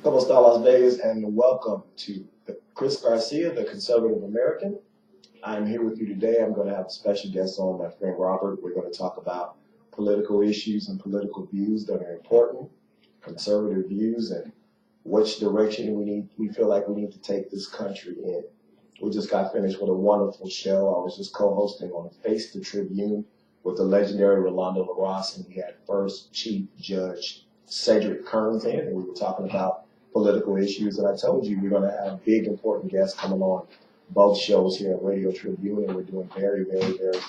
Como está Las Vegas, and welcome to Chris Garcia, the Conservative American. I'm here with you today. I'm going to have a special guest on, my friend Robert. We're going to talk about political issues and political views that are important, conservative views, and which direction we feel like we need to take this country in. We just got finished with a wonderful show. I was just co-hosting on Face the Tribune with the legendary Rolando LaRosse, and we had First Chief Judge Cedric Kearns in, and we were talking about political issues. And I told you we're going to have big, important guests coming on both shows here at Radio Tribune, and we're doing very, very, very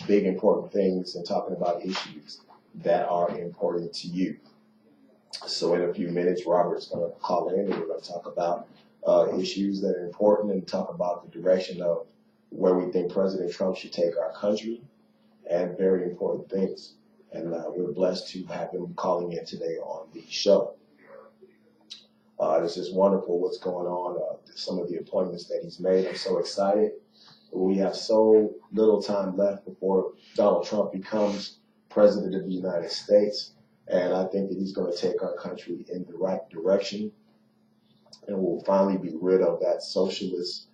big, important things and talking about issues that are important to you. So in a few minutes, Robert's going to call in, and we're going to talk about issues that are important and talk about the direction of where we think President Trump should take our country and very important things. And we're blessed to have him calling in today on the show. It's just wonderful what's going on, some of the appointments that he's made. I'm so excited. We have so little time left before Donald Trump becomes President of the United States. And I think that he's going to take our country in the right direction. And we'll finally be rid of that socialist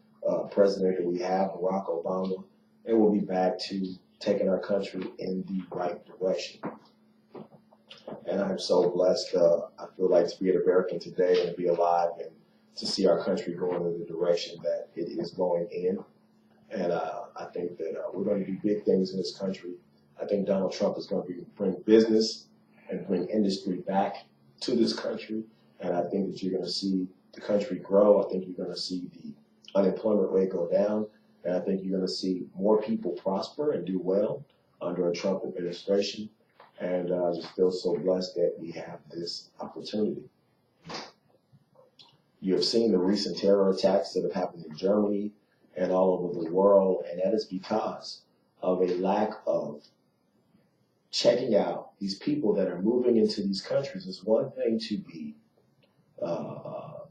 president that we have, Barack Obama. And we'll be back to taking our country in the right direction. And I'm so blessed. I feel like to be an American today and to be alive and to see our country going in the direction that it is going in. And I think that we're going to do big things in this country. I think Donald Trump is going to bring business and bring industry back to this country. And I think that you're going to see the country grow. I think you're going to see the unemployment rate go down. And I think you're going to see more people prosper and do well under a Trump administration. And I just feel so blessed that we have this opportunity. You have seen the recent terror attacks that have happened in Germany and all over the world, and that is because of a lack of checking out these people that are moving into these countries. It's one thing to be,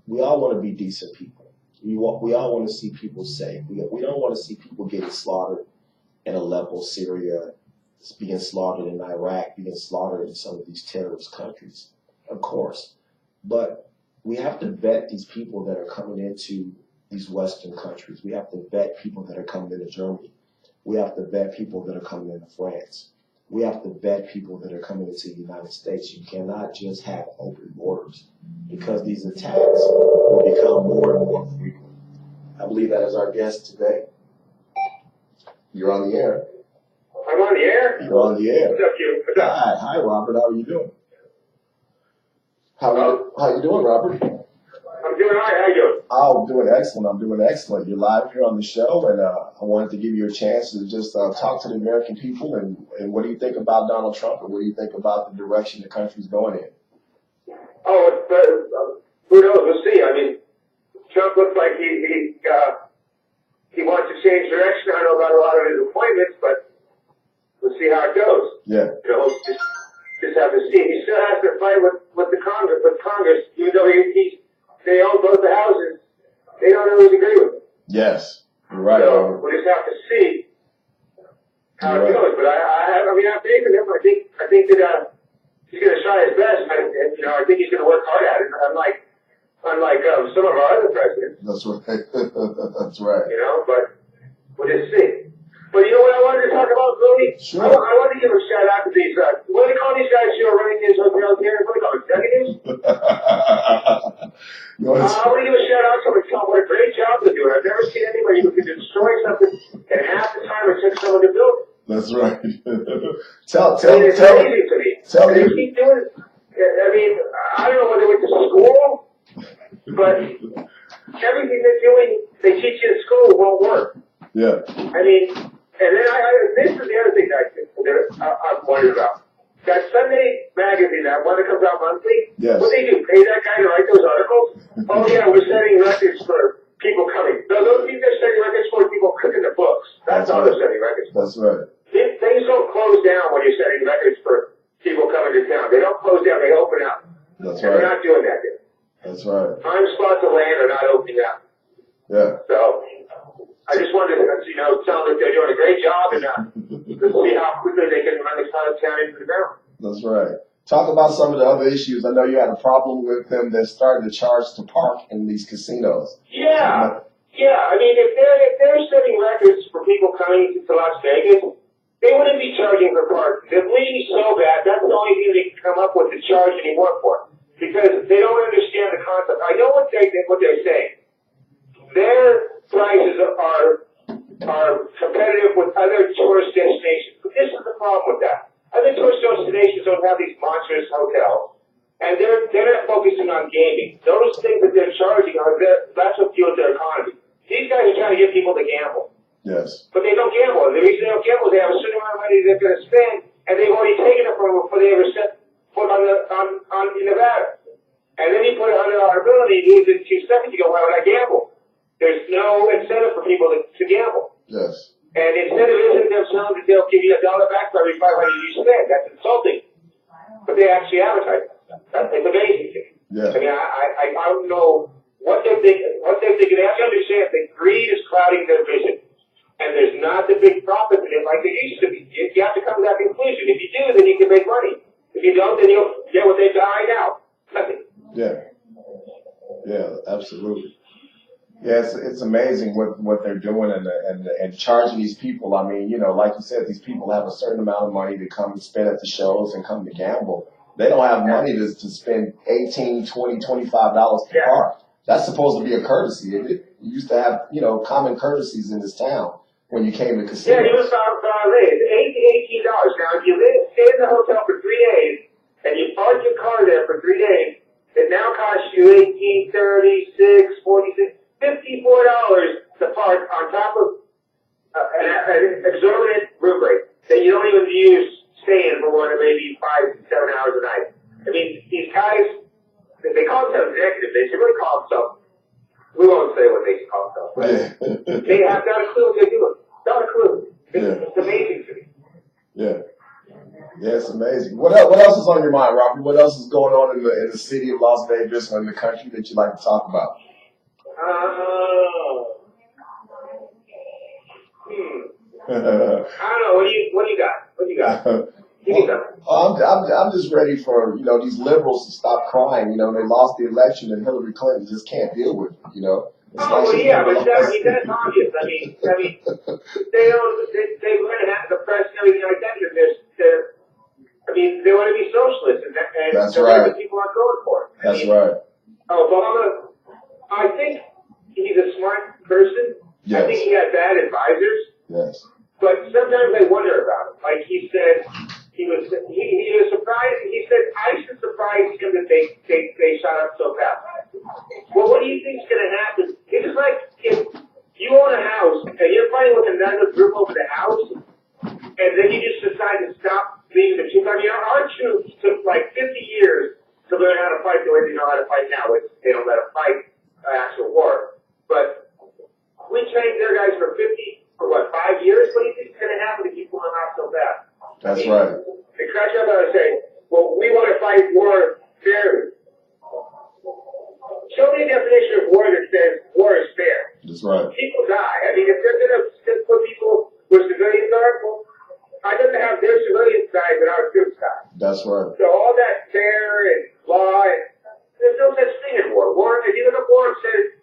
we all want to be decent people. We all want to see people safe. We don't want to see people getting slaughtered in Aleppo, Syria, being slaughtered in Iraq, being slaughtered in some of these terrorist countries, of course. But we have to vet these people that are coming into these Western countries. We have to vet people that are coming into Germany. We have to vet people that are coming into France. We have to vet people that are coming into the United States. You cannot just have open borders because these attacks will become more and more frequent. I believe that is our guest today. You're on the air. I'm on the air? You're on the air. What's up, you? What's up? Hi, Robert. How are you doing? How you doing, Robert? I'm doing all right. How you doing? Oh, I'm doing excellent. I'm doing excellent. You're live here on the show, and I wanted to give you a chance to just talk to the American people. And what do you think about Donald Trump, and what do you think about the direction the country's going in? Oh, who knows? We'll see. I mean, Trump looks like he wants to change direction. I don't know about a lot of his appointments, but we'll see how it goes. Yeah. You know, just have to see. He still has to fight with the Congress. With Congress, even though they own both the houses, they don't always agree with him. Yes, you're right. So we'll just have to see how it goes. But I mean, I'm faith in him. I think that he's going to try his best, and you know, I think he's going to work hard at it. Unlike some of our other presidents. That's right. That's right. You know, but we'll just see. But you know what I wanted to talk about, Billy? Sure. I wanted to give a shout out to these. What do they call these guys who are running these hotels here? What do they call them? Executives? I want to give a shout out to them and tell them what a great job they're doing. I've never seen anybody who can destroy something in half the time it took someone to build it. That's right. Tell it's crazy to me. They keep doing it. I mean, I don't know whether they went to school, but everything they're doing, they teach you at school won't work. Yeah. I mean, and then this is the other thing I'm worried about. That Sunday magazine, that one that comes out monthly, yes. What they do, pay that guy to write those articles? Oh yeah, we're setting records for people coming. No, those people are setting records for people cooking the books. That's all they're setting records for. That's right. Things don't close down when you're setting records for people coming to town. They don't close down, they open up. That's and right. They're not doing that yet. That's right. Prime spots of land are not opening up. Yeah. So I just wanted to, tell them that they're doing a great job and to see how quickly they can run this town into the ground. That's right. Talk about some of the other issues. I know you had a problem with them that started to charge to park in these casinos. Yeah. Yeah. I mean, if they're setting records for people coming to Las Vegas, they wouldn't be charging for parking. They're bleeding so bad, that's the only thing they can come up with to charge anymore for. Because they don't understand the concept. I know what they're saying. Their prices are competitive with other tourist destinations. But this is the problem with that. Other tourist destinations don't have these monstrous hotels, and they're not focusing on gaming. Those things that they're charging that's what fuels their economy. These guys are trying to get people to gamble. Yes. But they don't gamble. The reason they don't gamble is they have a certain amount of money they're going to spend, and they've already taken it from them before they ever set foot on in Nevada. And then you put a $100 bill and you lose it in 2 seconds. You go, why would I gamble? There's no incentive for people to gamble. Yes. And incentive isn't them telling that they'll give you $1 back for every 500 you spend. That's insulting. But they actually advertise that. It's amazing to me. Yeah. I mean, I don't know what they're thinking. They have to understand that greed is clouding their vision. And there's not the big profit in it like there used to be. You have to come to that conclusion. If you do, then you can make money. If you don't, then you'll get what they die now. Nothing. Yeah. Yeah, absolutely. Yeah, it's amazing what they're doing and charging these people. I mean, you know, like you said, these people have a certain amount of money to come and spend at the shows and come to gamble. They don't have money to spend $18, $20, $25 per park. That's supposed to be a courtesy. It used to have, you know, common courtesies in this town when you came to casinos. Yeah, you was $18. Now, if you stay in the hotel for 3 days and you park your car there for 3 days, it now costs you $18, $36, $46, $54 to park on top of an exorbitant room rate that you don't even use staying for more than maybe 5 to 7 hours a night. I mean, these guys, they call themselves executives. They should really call themselves, we won't say what they should call themselves, but they have not a clue what they're doing. Not a clue. It's amazing to me. Yeah. Yeah, it's amazing. What else is on your mind, Robert? What else is going on in the city of Las Vegas or in the country that you'd like to talk about? I don't know. What do you got? What do you got? I'm just ready for, you know, these liberals to stop crying. You know, they lost the election and Hillary Clinton just can't deal with it, you know. It's but that's obvious. I mean, they want to have the press and everything like that. They want to be socialists, and that's the right. People aren't going for it. That's right. Obama, I think he's a smart person. Yes. I think he had bad advisors. Yes. But sometimes I wonder about him. Like he said, he was surprised. He said ICE is surprised him that they shot up so fast. Well, what do you think's going to happen? It's like if you own a house and you're fighting with another group over the house, and then you just decide to stop leaving the troops. I mean, our troops took like 50 years to learn how to fight the way they know how to fight now. They don't let them fight actual war. But we trained their guys for 5 years? What do you think is going to happen if you pull them out so fast? That's right. They crash up and say, well, we want to fight war fairly. Show me a definition of war that says war is fair. That's right. People die. I mean, if they're going to put people where civilians are, well, I'd rather have their civilians die than our troops die. That's right. So all that fair and law, there's no such thing in war. If you look at war, it says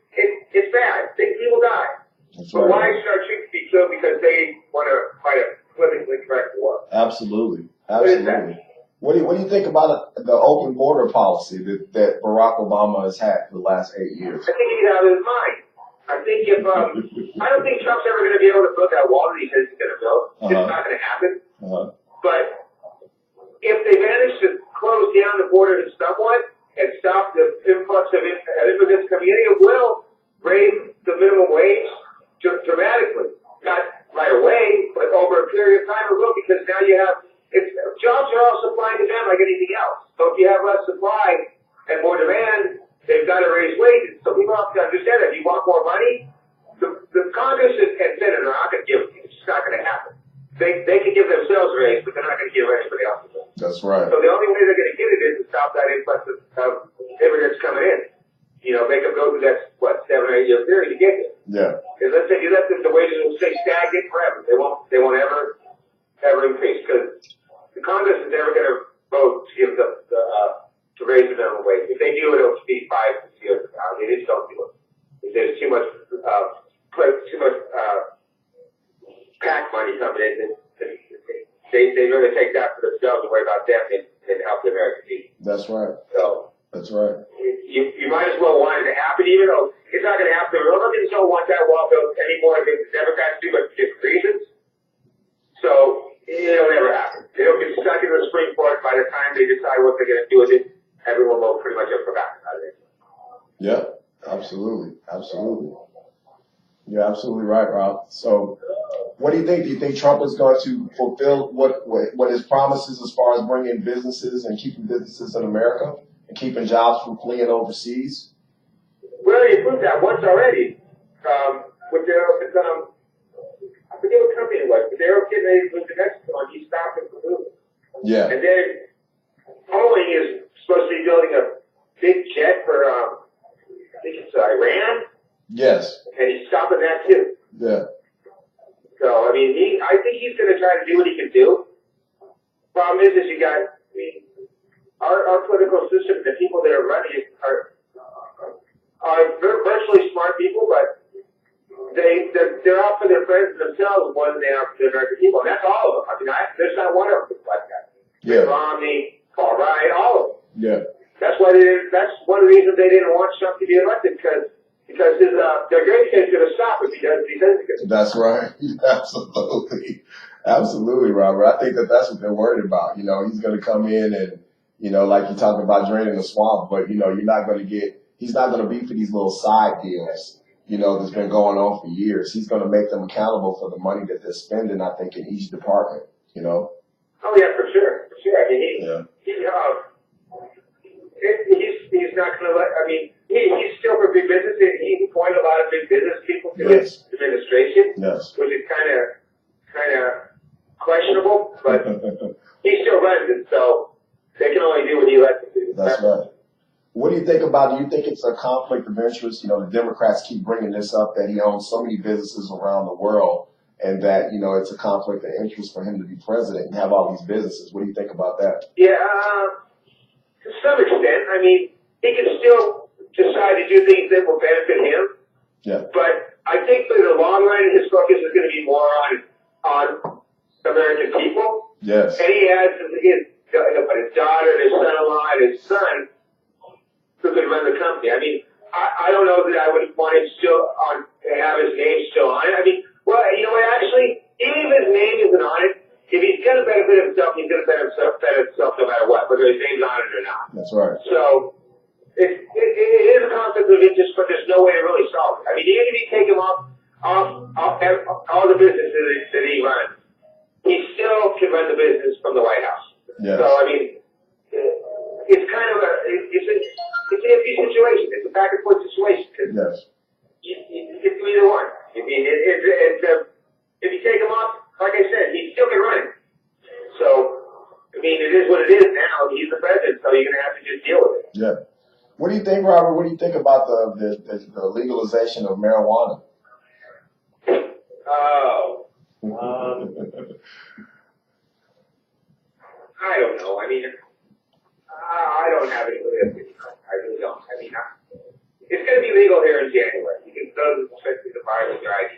it's bad. People die. That's but right. why should our troops be killed because they want to fight a politically correct war? Absolutely. Absolutely. What do you think about the open border policy that Barack Obama has had for the last 8 years? I think he's out of his mind. I think I don't think Trump's ever going to be able to build that wall that he says he's going to build. It's not going to happen. But if they manage to close down the border somewhat and stop the influx of immigrants coming in, it will raise the minimum wage dramatically. Not right away, but over a period of time it will, because now you have jobs are all supply and demand like anything else. So if you have less supply and more demand, they've got to raise wages. So people have to understand that if you want more money, the Congress and Senate are not going to give it to you. It's just not going to happen. They can give themselves a raise, but they're not going to give anybody else a raise. That's right. So the only way they're going to get it is to stop that influx of immigrants coming in. You know, make them go through that, 7 or 8 year period to get it. Yeah. Because let's say you let them, the wages will stay stagnant forever. They won't ever increase, because the Congress is never going to vote to give to raise the minimum wage. If they do it, it'll be 5 to 6 years from now. They just don't do it. If there's too much PAC money coming in, they rather take that for themselves and worry about them than help the American people. That's right. So that's right. You might as well want it to happen, even though it's not going to happen. Republicans don't want that wall built anymore than the Democrats do, but for different reasons. So it'll never happen. It'll get stuck in the Supreme Court. By the time they decide what they're going to do with it, everyone will pretty much have forgotten about it. Yeah, absolutely. Absolutely. You're absolutely right, Rob. So what do you think? Do you think Trump is going to fulfill what his promises as far as bringing businesses and keeping businesses in America and keeping jobs from fleeing overseas? Well, he proved that once already. I forget what company it was, but they were getting ready to move to Mexico, and he stopped them from moving. Yeah. And then Boeing is supposed to be building a big jet for, I think it's Iran. Yes. And he's stopping that too. Yeah. So, I mean, I think he's going to try to do what he can do. Problem is our political system, the people that are running it are virtually smart people, but they're out for their friends and themselves more than they are for the American people. And that's all of them. I mean, there's not one of them like that. Yeah. Romney, Paul Ryan, all of them. Yeah. That's one of the reasons they didn't want Trump to be elected, because their great kid's going to stop if he does it. That's right. Absolutely. Absolutely, Robert. I think that's what they're worried about. You know, he's going to come in and, you know, like you're talking about draining the swamp, but, you know, he's not going to be for these little side deals, you know, that's been going on for years. He's going to make them accountable for the money that they're spending, I think, in each department, you know? Oh, yeah, for sure. For sure. I mean, he's not going to he's still for big business. He appointed a lot of big business people to his administration, which is kind of questionable, but he still runs it, so they can only do what he lets them do. That's right. What do you think about, do you think it's a conflict of interest? You know, the Democrats keep bringing this up, that he owns so many businesses around the world, and that, you know, it's a conflict of interest for him to be president and have all these businesses. What do you think about that? Yeah, to some extent. I mean, he can still decide to do things that will benefit him. Yeah. But I think for the long run, his focus is going to be more on American people. Yes. And he has his daughter, his son-in-law, and his son who could run the company. I mean, I don't know that I would want him still have his name still on it. I mean, well, you know what? Actually, even if his name isn't on it, if he's going to benefit himself, he's going to benefit himself no matter what, whether his name's on it or not. That's right. So it is a conflict of interest, but there's no way to really solve it. I mean, even if you take him off all the businesses that he runs, he still can run the business from the White House. Yes. So I mean, it's kind of it's an iffy situation. It's a back and forth situation. Yes. It's either one. I mean, if you take him off, like I said, he still can run it. So, I mean, it is what it is now. He's the president, so you're going to have to just deal with it. Yeah. What do you think, Robert? What do you think about the legalization of marijuana? Oh. I don't know. I mean, I don't have any good opinion. I really don't. I mean, it's going to be legal here in January. You can go to the bars and drive.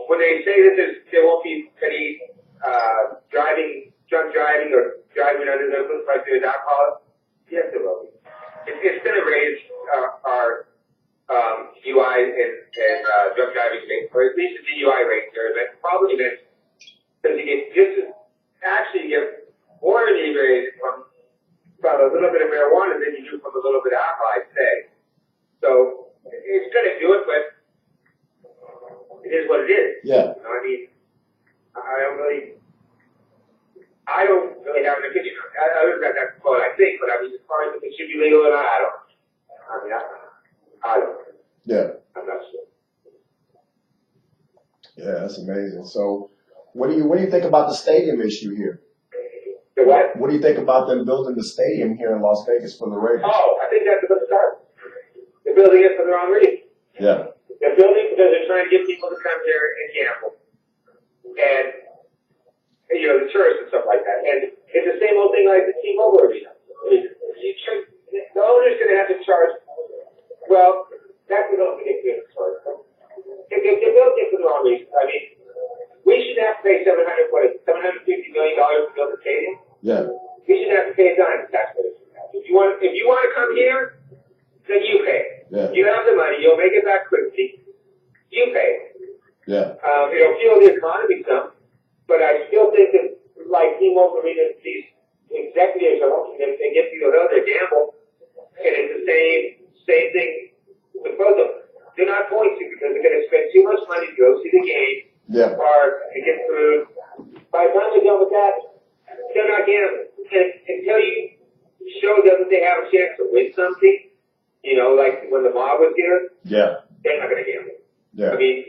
When they say that there won't be any drunk driving or driving under the influence like there's alcohol, yes, there will be. It's going to raise our DUI and drunk driving rates, or at least the DUI rates here. That's probably because you get more inebriated from a little bit of marijuana than you do from a little bit of alcohol, I'd say. So it's going to do it, but it is what it is. Yeah. You know, I mean, I don't really have an opinion. Other than that's what I think, but I mean, as far as if it should be legal or not, I don't. I mean, I don't. Yeah. I'm not sure. Yeah, that's amazing. So, what do you think about the stadium issue here? The what? What do you think about them building the stadium here in Las Vegas for the Raiders? Oh, I think that's a good start. They're building it for the wrong reason. Yeah. They're building because they're trying to get people to come here and gamble. And, you know, the tourists and stuff like that. And it's the same well, that's a little ridiculous. They built it for the wrong reason. I mean, we shouldn't have to pay $750 million to build a stadium. Yeah. We shouldn't have to pay a dime to taxpayers. If you want to come here, then you pay. Yeah. You have the money. You'll make it back quickly. You pay. Yeah. It'll fuel the economy some, but I still think that, like T-Mobile, these executives are looking, they get people to they gamble, and it's the same thing with both of them. They're not going to because they're going to spend too much money to go see the game, or to get food. By the time they're done with that, they're not gambling. And until you show them that they have a chance to win something, like when the mob was here, they're not going to gamble. Yeah. I mean,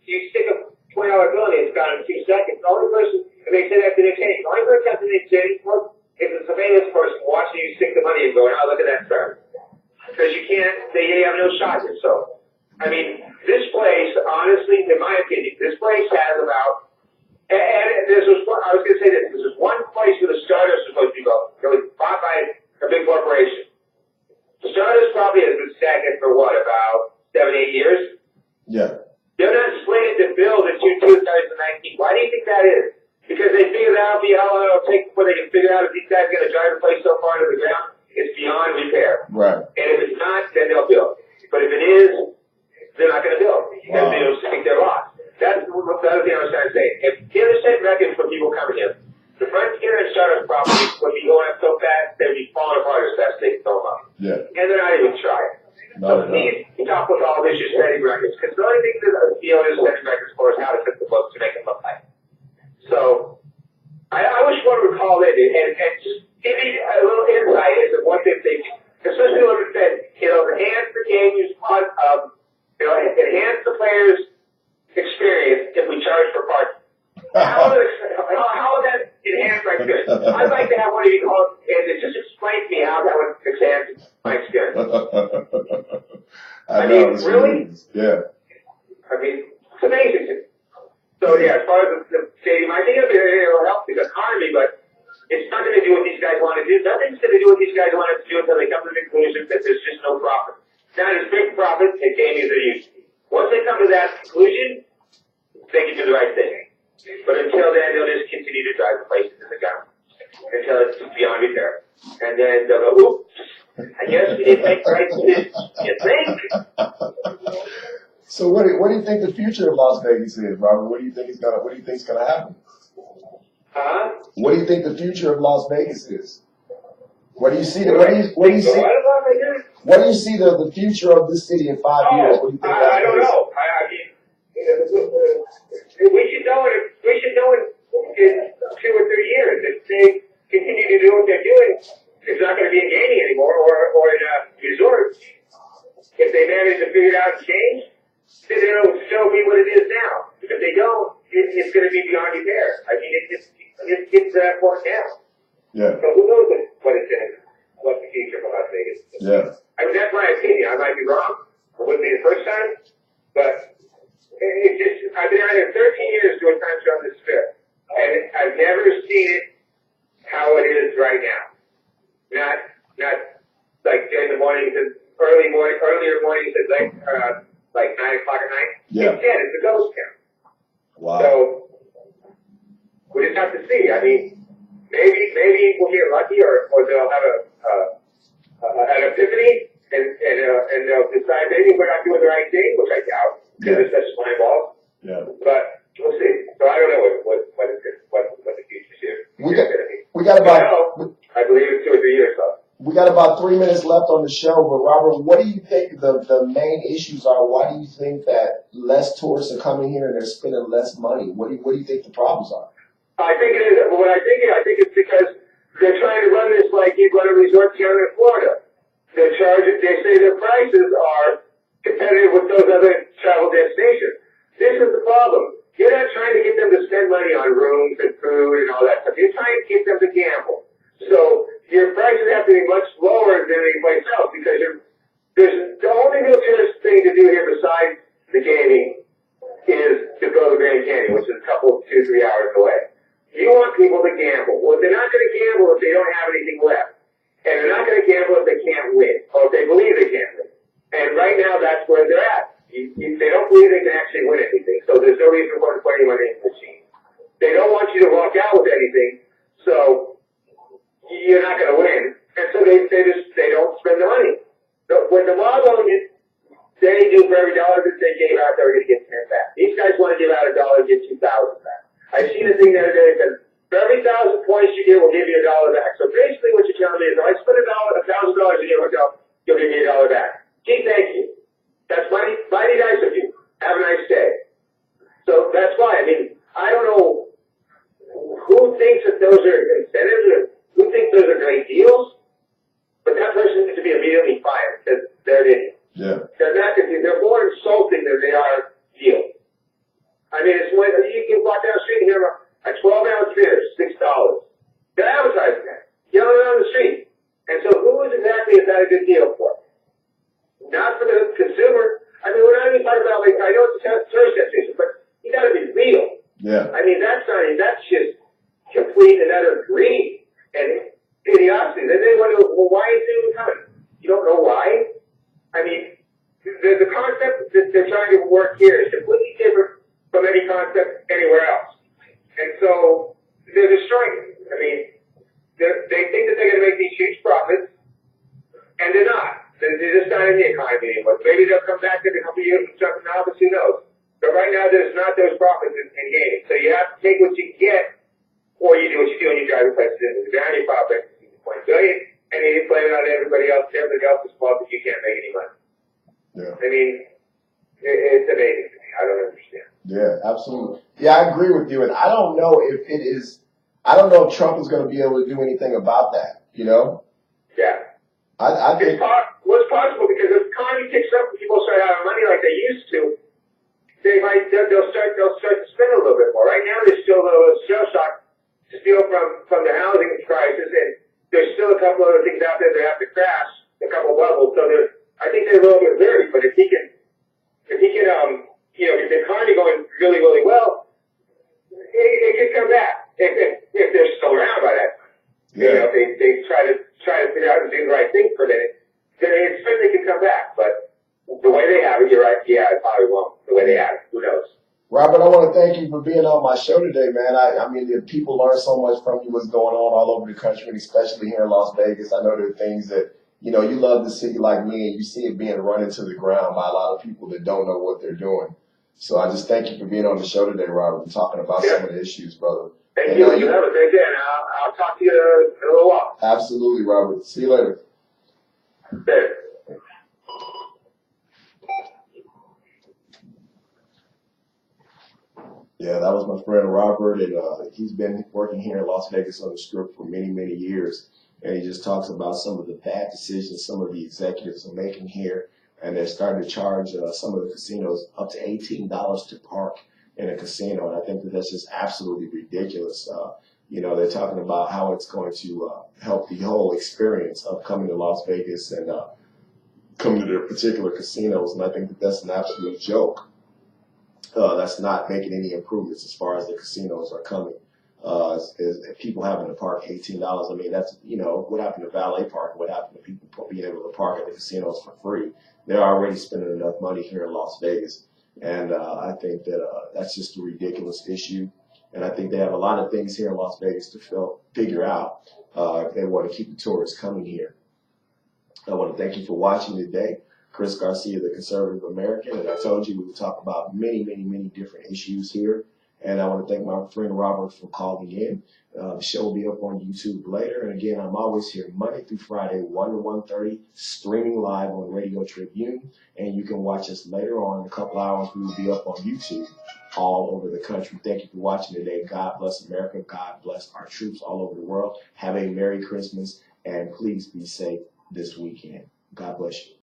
you stick a $20 bill in, it's gone in 2 seconds. The only person, and they say that to Nick Cheney, the only person that's in Nick Cheney is a surveillance person watching you stick the money and going, oh, look at that star. Because you can't, they have no shot here. So, I mean, this place, honestly, in my opinion, this place has about, and I was going to say this, this is one place where the Stardust is supposed to go. It was bought by a big corporation. The Stardust probably has been stagnant for about 7-8 years. Yeah. They're not slated to build in 2019. Why do you think that is? Because they figure that'll be how long it'll take before they can figure out if these guys are going to drive the place so far to the ground, it's beyond repair. Right. And if it's not, then they'll build. But if it is, they're not going to build because they don't think they're lost. That's the other thing I was trying to say. If you set records for people coming in, the Frontier and Stardust property would be going up so fast they'd be falling apart as fast as they can throw them up. Yeah. And they're not even trying. So please stop with all this, you're setting records. Because the only thing that the deal is setting records for is how to fit the books to make it look like. So I wish one would call in and just give me a little insight into what they're thinking. Especially when it said, enhance the game use enhance the players' experience if we charge for parking. How would that enhance my experience? I'd like to have one of you call and just explain to me how that would enhance my experience. I mean, really? Yeah. I mean, it's amazing. So, yeah, as far as the stadium, I think it'll help the economy, but it's not going to do what these guys want to do. Nothing's going to do what these guys want to do until they come to the conclusion that there's just no profit. Not as big profit in gaming as there used to be. Once they come to that conclusion, they can do the right thing. But until then, they'll just continue to drive the place into the ground until it's beyond repair. And then they'll go, oops, I guess we didn't make the right decision. You think? So what do you think the future of Las Vegas is, Robert? What do you think is gonna happen? Huh? What do you think the future of Las Vegas is? What do you see? What do you see? What do you see the future of this city in 5 years? What do you think? I don't know. I mean, we should know in 2 or 3 years if they continue to do what they're doing. It's not going to be in gaming anymore or in a resort. If they manage to figure it out and change, then it'll still be what it is now. If they don't, it's going to be beyond repair. I mean, it gets to that point now. Yeah. So who knows what the future of Las Vegas is. Yeah. I mean, that's my opinion. I might be wrong. It wouldn't be the first time, but it's just, I've been out here 13 years doing time show on this strip, and I've never seen it how it is right now. Not like during the mornings and earlier mornings and like 9 o'clock at night. Yeah. Instead, it's a ghost town. Wow. So we just have to see. I mean, maybe we'll get lucky, or they'll have an epiphany, and they'll decide maybe we're not doing the right thing, which I doubt because it's such slime balls. Yeah. But we'll see. So I don't know what the future's here. We got about. I believe it's 2 or 3 years left. We got about 3 minutes left on the show, but Robert, what do you think the main issues are? Why do you think that less tourists are coming here and they're spending less money? What do you think the problems are? I think it is. What I think it's because they're trying to run this like you run a resort town in Florida. They say their prices are competitive with those other travel destinations. This is the problem. You're not trying to get them to spend money on rooms and food and all that stuff. You're trying to get them to gamble. So your prices have to be much lower than any place else because there's the only real tourist thing to do here besides the gaming is to go to Grand Canyon, which is a couple, 2-3 hours away. You want people to gamble. Well, they're not going to gamble if they don't have anything left. And they're not going to gamble if they can't win or if they believe they can't win. And right now, that's where they're at. They don't believe they can actually win anything, so there's no reason for them to put any money in the machine. They don't want you to walk out with anything, so you're not going to win. And so they don't spend the money. So when the mob owned it, they do for every dollar that they gave out, they were going to get 10 back. These guys want to give out $1 and get 2,000 back. I seen a thing the other day that said, for every 1,000 points you get, we'll give you $1 back. So basically what you're telling me is, if I spend $1,000 a year myself, you'll give me $1 back. Gee, thank you. That's mighty nice of you. Have a nice day. So that's why, I mean, I don't know who thinks that those are incentives or who thinks those are great deals, but that person needs to be immediately fired because they're an idiot. Yeah. They're more insulting than they are deals. I mean, it's when you can walk down the street and hear a 12-ounce beer, $6. They're advertising that, yelling it on the street. And so who exactly is that a good deal for? Not for the consumer. I mean, we're not even talking about, like, I know it's a tourist destination, but you got to be real. Yeah. I mean, that's just complete and utter greed and idiocy. Then they wonder, well, why is it even coming? You don't know why? I mean, the concept that they're trying to work here is completely different from any concept anywhere else. And so they're destroying it. I mean, they think that they're going to make these huge profits, and they're not. They're just not in the economy anymore. Maybe they'll come back in a couple of years and something else, who knows? But right now, there's not those profits in gaming. So you have to take what you get, or you do what you do and you drive the prices into the ground, you file bankruptcy to $20 billion, and you blame it on everybody else's fault that you can't make any money. Yeah. I mean, it's amazing to me. I don't understand. Yeah, absolutely. Yeah, I agree with you. And I don't know if Trump is going to be able to do anything about that, you know? Yeah. I think it's possible because if the economy picks up and people start having money like they used to, they'll start to spend a little bit more. Right now, there's still a little shell shock to steal from the housing crisis, and there's still a couple other things out there that have to crash, a couple levels. So I think they're a little bit leery. But if he can, get the economy going really, really well, it could come back if they're still around by that time. Yeah. You know, if they try to figure out and do the right thing for a minute, then it certainly can come back. But the way they have it, you're right. Yeah, it probably won't. The way they have it, who knows? Robert, I want to thank you for being on my show today, man. I mean, the people learn so much from you, what's going on all over the country, and especially here in Las Vegas. I know there are things that, you love the city like me, and you see it being run into the ground by a lot of people that don't know what they're doing. So I just thank you for being on the show today, Robert, and talking about some of the issues, brother. Thank you. You have a great day, and I'll talk to you in a little while. Absolutely, Robert. See you later. Later. Yeah, that was my friend Robert, and he's been working here in Las Vegas on the Strip for many, many years. And he just talks about some of the bad decisions some of the executives are making here, and they're starting to charge some of the casinos up to $18 to park in a casino, and I think that that's just absolutely ridiculous. They're talking about how it's going to help the whole experience of coming to Las Vegas and coming to their particular casinos, and I think that that's an absolute joke. That's not making any improvements as far as the casinos are coming. If people having to park $18, I mean, that's, what happened to valet parking? What happened to people being able to park at the casinos for free? They're already spending enough money here in Las Vegas. And I think that that's just a ridiculous issue. And I think they have a lot of things here in Las Vegas to figure out if they want to keep the tourists coming here. I want to thank you for watching today. Chris Garcia, the Conservative American, and I told you we would talk about many, many, many different issues here. And I want to thank my friend Robert for calling in. The show will be up on YouTube later. And again, I'm always here Monday through Friday, 1 to 1:30, streaming live on Radio Tribune. And you can watch us later on in a couple hours. We will be up on YouTube all over the country. Thank you for watching today. God bless America. God bless our troops all over the world. Have a Merry Christmas, and please be safe this weekend. God bless you.